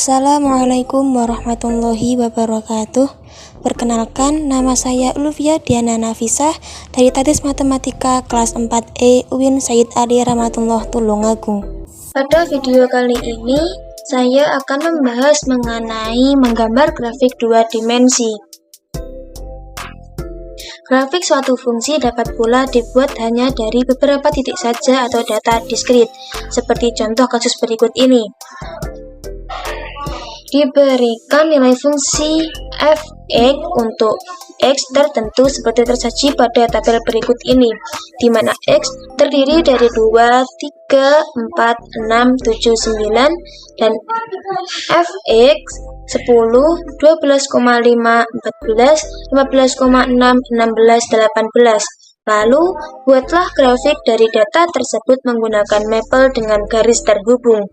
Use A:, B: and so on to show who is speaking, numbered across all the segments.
A: Assalamualaikum warahmatullahi wabarakatuh. Perkenalkan, nama saya Ulvia Diana Nafisah dari Tadis Matematika kelas 4E UIN Said Ali Rahmatullah Tulungagung. Pada video kali ini, saya akan membahas mengenai menggambar grafik dua dimensi. Grafik suatu fungsi dapat pula dibuat hanya dari beberapa titik saja atau data diskrit, seperti contoh kasus berikut ini. Diberikan nilai fungsi f(x) untuk x tertentu seperti tersaji pada tabel berikut ini, di mana x terdiri dari 2, 3, 4, 6, 7, 9, dan fx 10, 12,5, 14, 15,6, 16, 18. Lalu, buatlah grafik dari data tersebut menggunakan mapel dengan garis terhubung.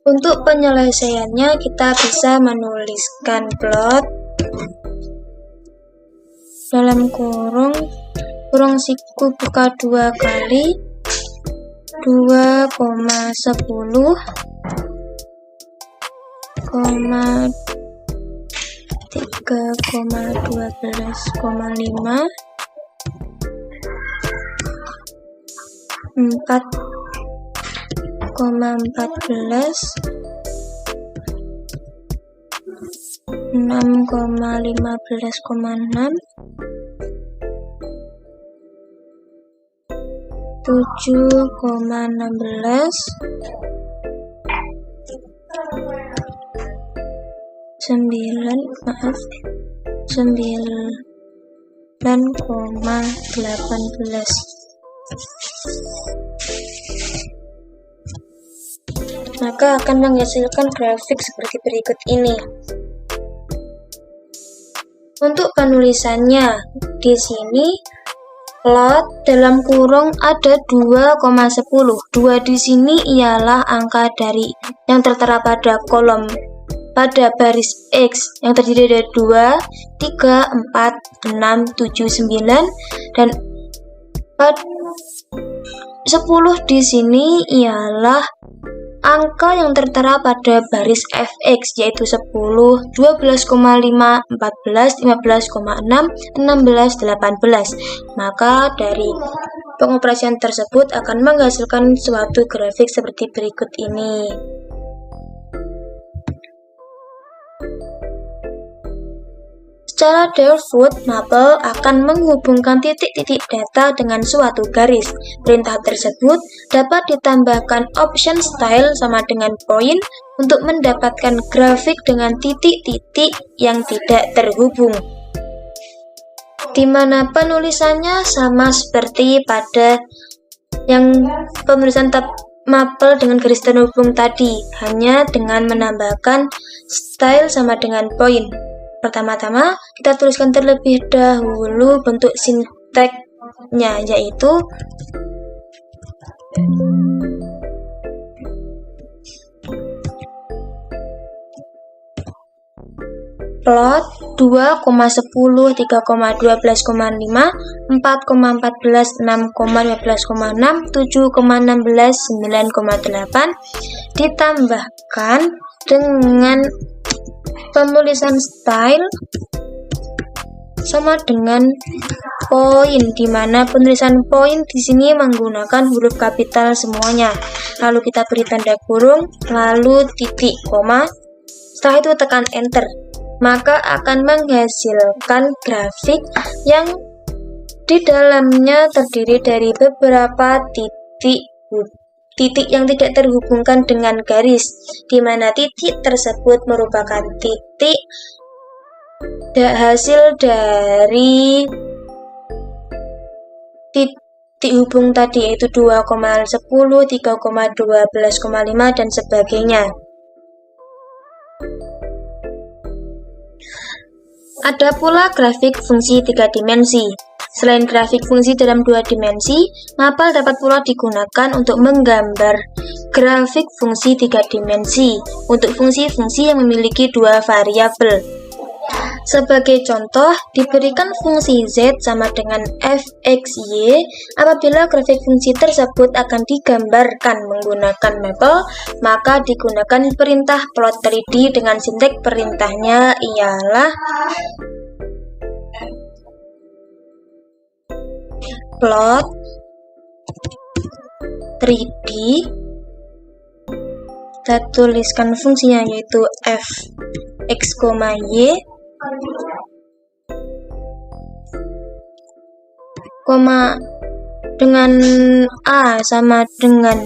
A: Untuk penyelesaiannya, kita bisa menuliskan plot dalam kurung siku buka 2 kali 2,10, 3,12,5, 4,14, 6,15,6, 7,16, 9,18. Maka akan menghasilkan grafik seperti berikut ini. Untuk penulisannya, di sini plot dalam kurung ada 2,10. 2 di sini ialah angka dari yang tertera pada kolom pada baris X yang terdiri dari 2, 3, 4, 6, 7, 9, dan 10 di sini ialah angka yang tertera pada baris fx, yaitu 10, 12,5, 14, 15,6, 16, 18. Maka dari pengoperasian tersebut akan menghasilkan suatu grafik seperti berikut ini. Secara default, mapel akan menghubungkan titik-titik data dengan suatu garis. Perintah tersebut dapat ditambahkan option style sama dengan point untuk mendapatkan grafik dengan titik-titik yang tidak terhubung, di mana penulisannya sama seperti pada yang penulisan tab mapel dengan garis terhubung tadi, hanya dengan menambahkan style sama dengan point. Pertama-tama, kita tuliskan terlebih dahulu bentuk sintaknya, yaitu plot 2,10, 3,12,5, 4,14, 6,15,6, 7,16, 9,8 ditambahkan dengan penulisan style sama dengan point, di mana penulisan point di sini menggunakan huruf kapital semuanya. Lalu kita beri tanda kurung, lalu titik, koma. Setelah itu tekan enter. Maka akan menghasilkan grafik yang di dalamnya terdiri dari beberapa titik yang tidak terhubungkan dengan garis, di mana titik tersebut merupakan titik hasil dari titik hubung tadi, yaitu 2,10, 3,12,5, dan sebagainya. Ada pula grafik fungsi 3 dimensi. Selain grafik fungsi dalam 2 dimensi, mapel dapat pula digunakan untuk menggambar grafik fungsi 3 dimensi untuk fungsi-fungsi yang memiliki 2 variabel. Sebagai contoh, diberikan fungsi z sama dengan fxy apabila grafik fungsi tersebut akan digambarkan menggunakan mapel, maka digunakan perintah plot 3D dengan sinteks perintahnya ialah plot 3D. Kita tuliskan fungsinya yaitu f x, y, dengan a sama dengan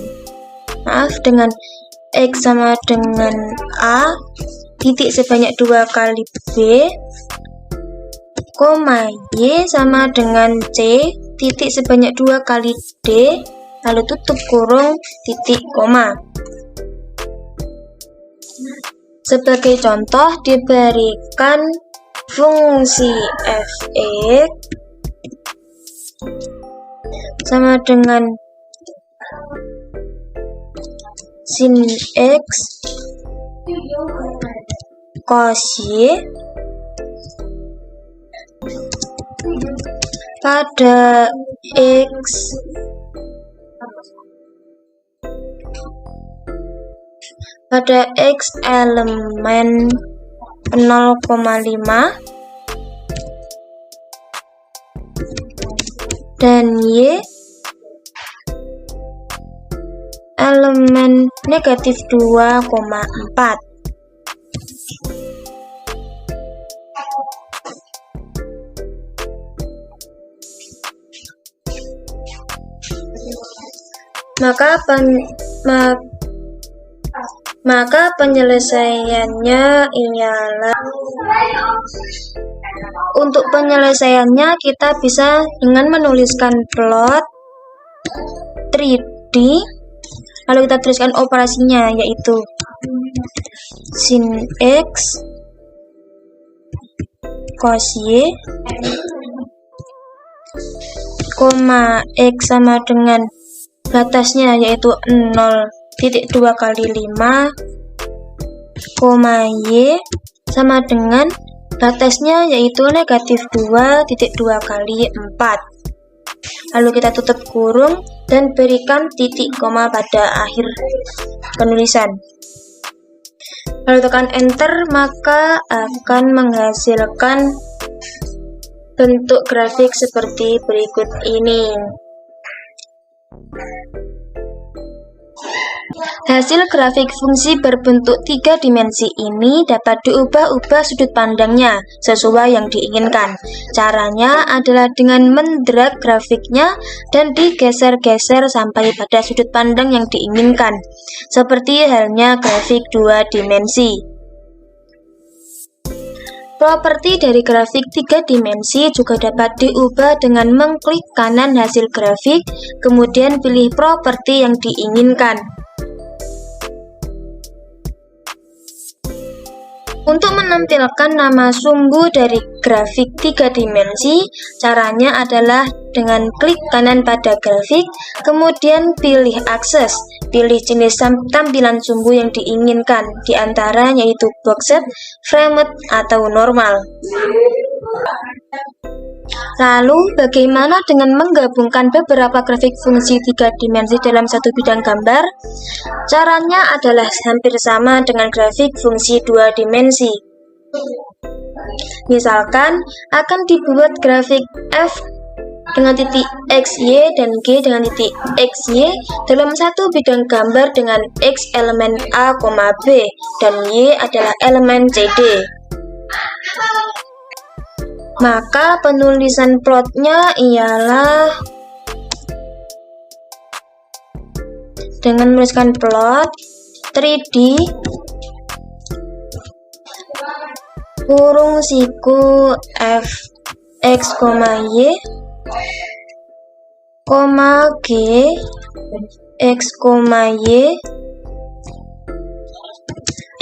A: dengan x sama dengan a, titik sebanyak 2 kali b, y sama dengan c, titik sebanyak 2 kali d, lalu tutup kurung, titik, koma. Sebagai contoh, diberikan fungsi fx sama dengan sin x cos y pada x elemen 0,5 dan y elemen negatif 2,4. Maka penyelesaiannya ialah, untuk penyelesaiannya kita bisa dengan menuliskan plot 3D, lalu kita tuliskan operasinya yaitu sin x cos y, x sama dengan batasnya yaitu 0,2 kali 5, y sama dengan batasnya yaitu negatif 2,2 kali 4. Lalu kita tutup kurung dan berikan titik koma pada akhir penulisan. Lalu tekan enter, maka akan menghasilkan bentuk grafik seperti berikut ini. Hasil grafik fungsi berbentuk 3 dimensi ini dapat diubah-ubah sudut pandangnya sesuai yang diinginkan. Caranya adalah dengan mendrag grafiknya dan digeser-geser sampai pada sudut pandang yang diinginkan, seperti halnya grafik 2 dimensi. Properti dari grafik 3 dimensi juga dapat diubah dengan mengklik kanan hasil grafik, kemudian pilih properti yang diinginkan. Untuk menampilkan nama sumbu dari grafik 3 dimensi, caranya adalah dengan klik kanan pada grafik, kemudian pilih akses, pilih jenis tampilan sumbu yang diinginkan, diantara yaitu boxed, framed, atau normal. Lalu, bagaimana dengan menggabungkan beberapa grafik fungsi 3 dimensi dalam satu bidang gambar? Caranya adalah hampir sama dengan grafik fungsi 2 dimensi. Misalkan, akan dibuat grafik f dengan titik xy dan g dengan titik xy dalam satu bidang gambar dengan x elemen a, b dan y adalah elemen cd. Maka penulisan plotnya ialah dengan menuliskan plot 3D kurung siku f x, y, g x, y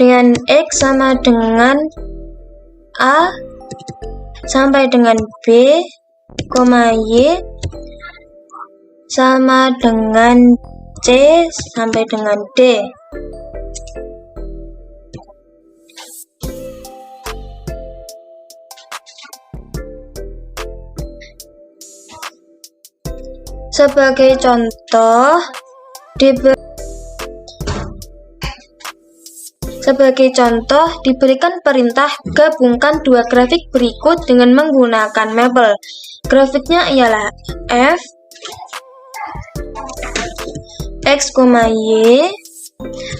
A: dengan x sama dengan a sampai dengan b, y sama dengan c sampai dengan d. Sebagai contoh, diberikan perintah gabungkan dua grafik berikut dengan menggunakan mebel. Grafiknya ialah f x, y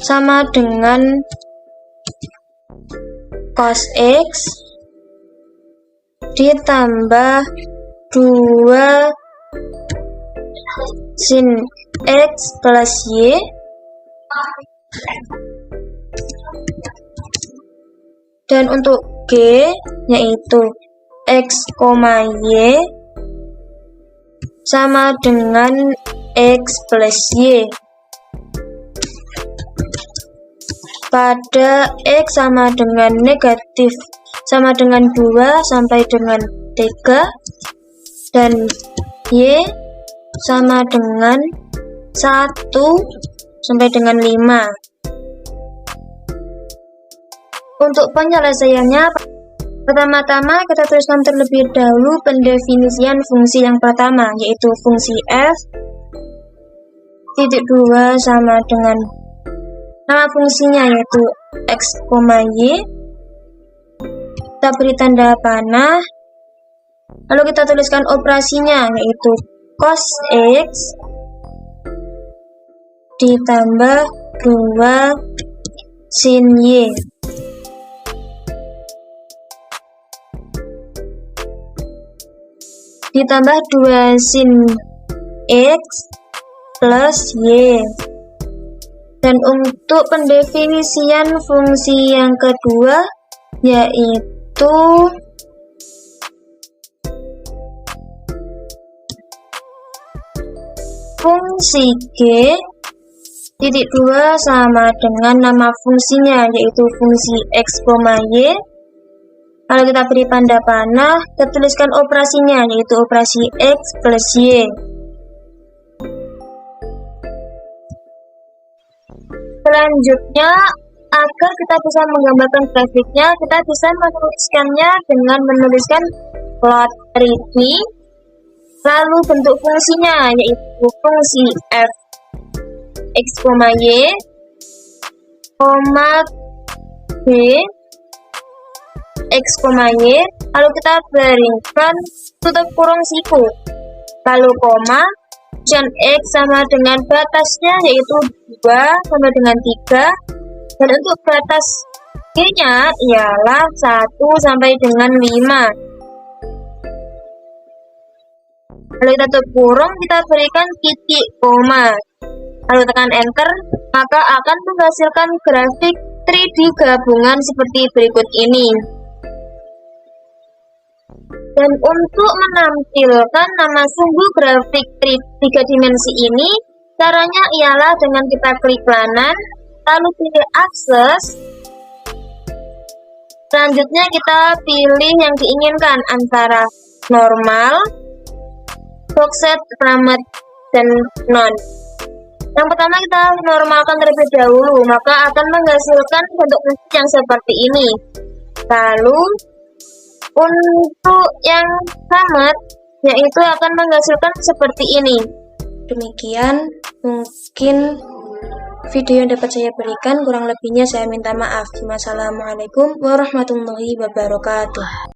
A: sama dengan cos x ditambah 2 sin x plus y dan untuk G yaitu x, y sama dengan x plus y. Pada x sama dengan negatif sama dengan 2 sampai dengan 3 dan y sama dengan 1 sampai dengan 5. Untuk penyelesaiannya, pertama-tama kita tuliskan terlebih dahulu pendefinisian fungsi yang pertama, yaitu fungsi f titik 2 sama dengan nama fungsinya yaitu x, y. Kita beri tanda panah, lalu kita tuliskan operasinya yaitu cos x ditambah 2 sin y ditambah 2 sin x plus y. Dan untuk pendefinisian fungsi yang kedua yaitu fungsi G titik 2 sama dengan nama fungsinya yaitu fungsi x, y. Lalu kita beri tanda panah, kita tuliskan operasinya yaitu operasi x plus y. Selanjutnya, agar kita bisa menggambarkan grafiknya, kita bisa menuliskannya dengan menuliskan plot 3D. Lalu bentuk fungsinya yaitu fungsi f x, y, b x, y, lalu kita berikan tutup kurung siku, lalu koma, dan x sama dengan batasnya yaitu 2 sampai dengan 3, dan untuk batas g-nya ialah 1 sampai dengan 5. Lalu kita tutup kurung, kita berikan titik koma, lalu tekan enter, maka akan menghasilkan grafik 3D gabungan seperti berikut ini. Dan untuk menampilkan nama sumbu grafik 3 dimensi ini, caranya ialah dengan kita klik kanan, lalu pilih akses. Selanjutnya kita pilih yang diinginkan antara normal, boxed, planet, dan non. Yang pertama kita normalkan terlebih dahulu, maka akan menghasilkan bentuk yang seperti ini. Lalu untuk yang planet yaitu akan menghasilkan seperti ini. Demikian mungkin video yang dapat saya berikan, kurang lebihnya saya minta maaf. Wassalamualaikum warahmatullahi wabarakatuh.